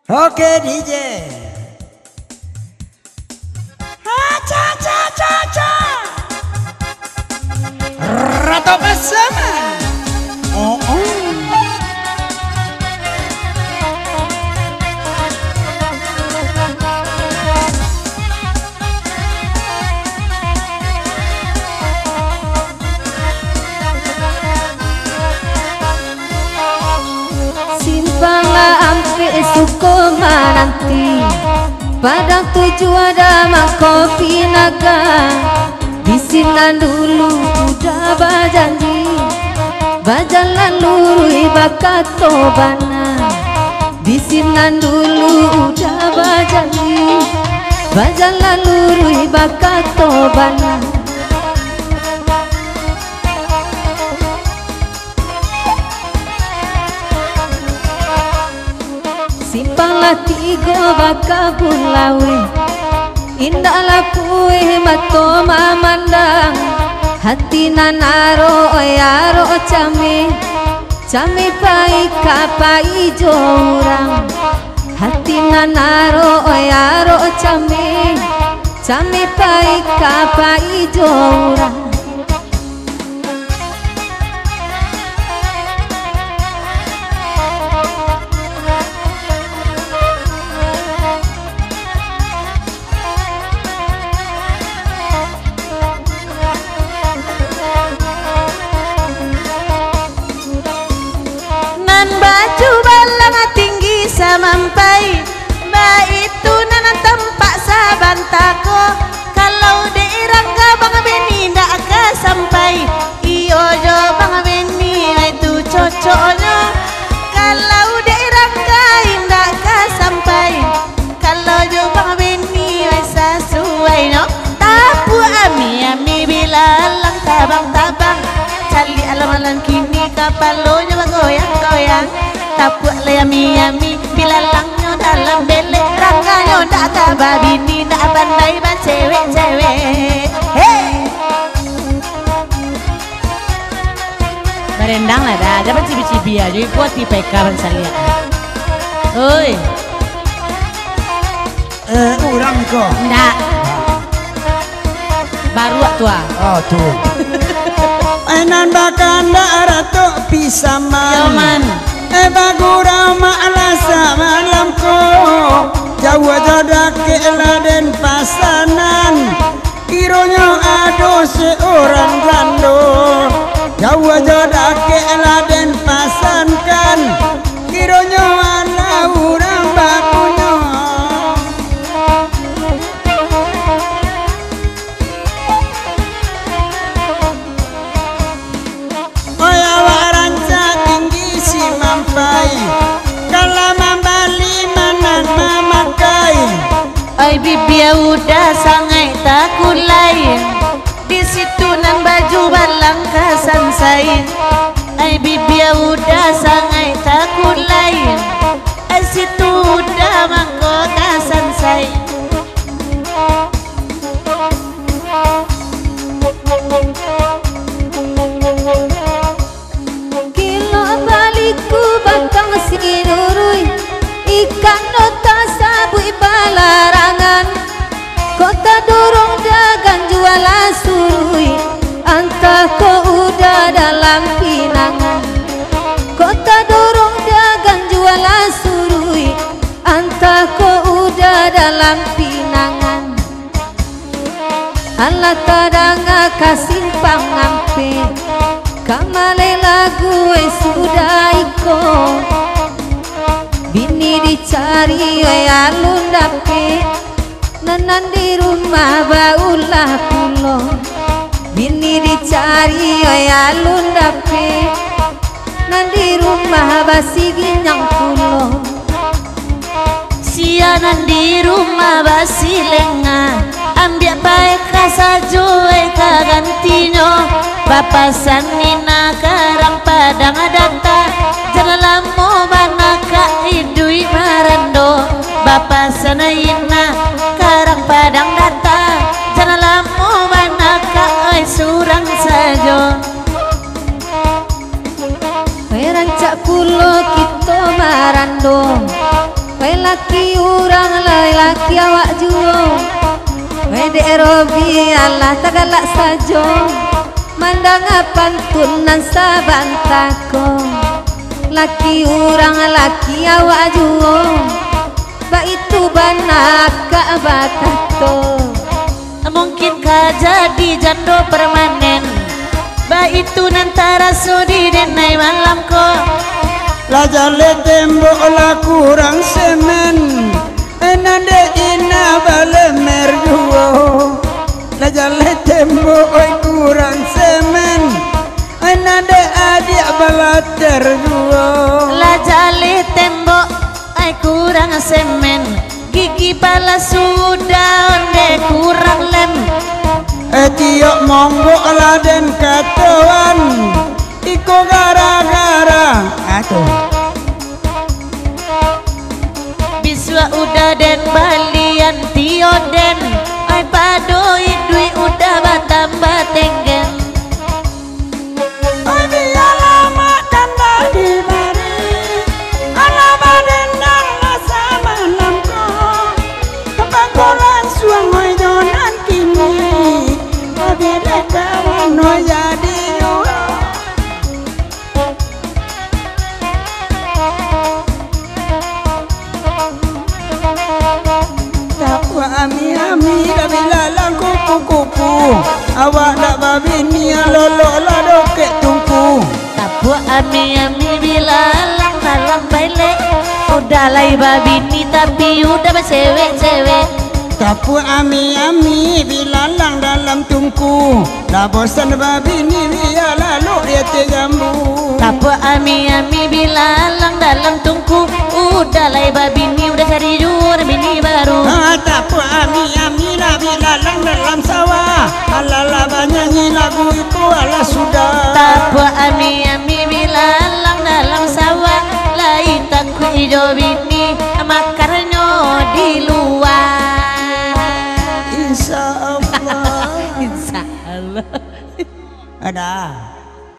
Oke DJ. Cha cha cha cha. Rata bersama. Oh oh. Simpanglah ampe suko nanti, padang tuju ada kopi naga. Bisinan dulu udah bajanji, bajalan lurui bakato bana. Bisinan dulu udah bajanji, bajalan lurui bakato bana. Simpanglah tigo baka bulawe, indahlah kue mato mamandang. Hati nanaro oyaro came, came pai kapai jorang. Hati nanaro oyaro came, came pai kapai jorang. Baju balang tinggi samampai, mbak itu nanan tempat sabantako. Kalau daerah ka bang beni ndak ka sampai, iyo jo bang beni itu cocoknya. Kalau daerah ka ndak ka sampai, kalau jo bang beni sesuai no. Tapu ami bila lang tabang tabang, cali alam-alam kini kapalonya goyang-goyang. Tapuk yami bila langnya dalam belek, ranganyo ndak kabar bini ndak pandai ban cewek-cewek. Hey, berendang lah dah, dapat cibi-cibi aja kuat di PK ban salia. Oi, Urang kok. ndak baru tua. Oh tuh. Enan bakan ratu pisaman. Yoman. Bagura ma'ala malamku, Jawa jadak ke Laden pasanan. Ironya ado seorang gando, Jawa jadak ke Laden pasankan. Ironya ana urang bakunya. Oya waranca tinggi si mampai, kalau membali manan memakai. Ai bibia udah sangai takut lain, di situ nan baju balang kasan sain. Ai bibia udah sangai takut lain, ai situ udah mangko kasan sain. Baliku batang sinurui, ikan nota sabui balarangan. Kota dorong dagang jualan surui, antah ko udah dalam pinangan. Kota dorong dagang jualan surui, antah ko udah dalam pinangan. Allah tadanga kasih pangampe, kamale lagu sudah iko. Bini dicari alun dape, nanan di rumah baulah pulo. Bini dicari alun dape, nan di rumah basi ginyang pulo. Sianan di rumah basi lenga, ambil baik kasaju kagantinyo. Bapak sanina karang padang data, jangan lamo manaka idui marando. Bapak sanaina karang padang data, jangan lamo manaka surang sajo. Rancak pulo kita marando, pela laki urang laki awak juo Wede Robi Allah tagalak sajo mandang pantunan sabantako laki urang laki awak juo ba itu banaka batato mungkinkah jadi jando permanen ba itu nantara sudi denai malamko Lajale tembok la kurang semen enande ina bale merduo Lajale tembok oi kurang semen enande adik balater duo Lajale tembok ai kurang semen gigi pala sudah onde kurang lem Tiok monggo laden katuan iko gara-gara atuh biswa udah den balian tioden ai padoi dui udah batambah tenggen Adi lama tanda di mari alama dendang sama lamko kebagolan suang oi donan kini beda kawan no jadi Ami bila kuku awak nak babi ni lolo lado ke tungku tapua ami bila lang baile udah lai babi ni tapi udah bercewek-cewek tapu ami bila lang dalam tungku dah bosan babi ni dia lalu dia tergambu tapua ami bila lang dalam tungku udah lai babi ni udah cari juara bini baru tapu ami lah bila lang dalam sawah ala banyanyi lagu itu ala sudah tapua ami bila lang dalam sawah lain takut hijau bini makarnya di luar insya Allah insya Allah ada